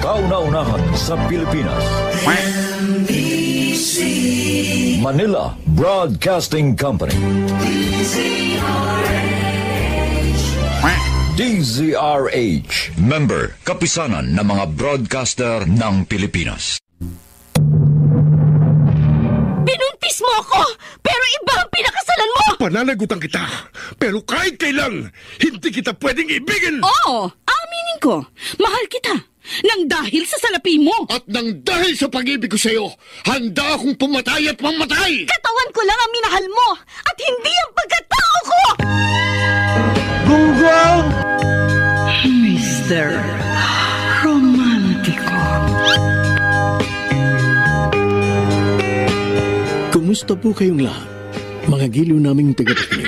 Kauna-unahan sa Pilipinas. Manila Broadcasting Company. DZRH. Member, kapisanan ng mga broadcaster ng Pilipinas. Binuntis mo ako, pero iba ang pinakasalan mo! Pananagutan kita, pero kahit kailan, hindi kita pwedeng ibigin! Oo, aminin ko, mahal kita. Nang dahil sa salapi mo. At nang dahil sa pag-ibig ko sa'yo, handa akong pumatay at mamatay! Katawan ko lang ang minahal mo, at hindi ang pagkatao ko! Gunggong! Mr. Romantico. Kumusta po kayong lahat? Mga giliw naming tagapakinig.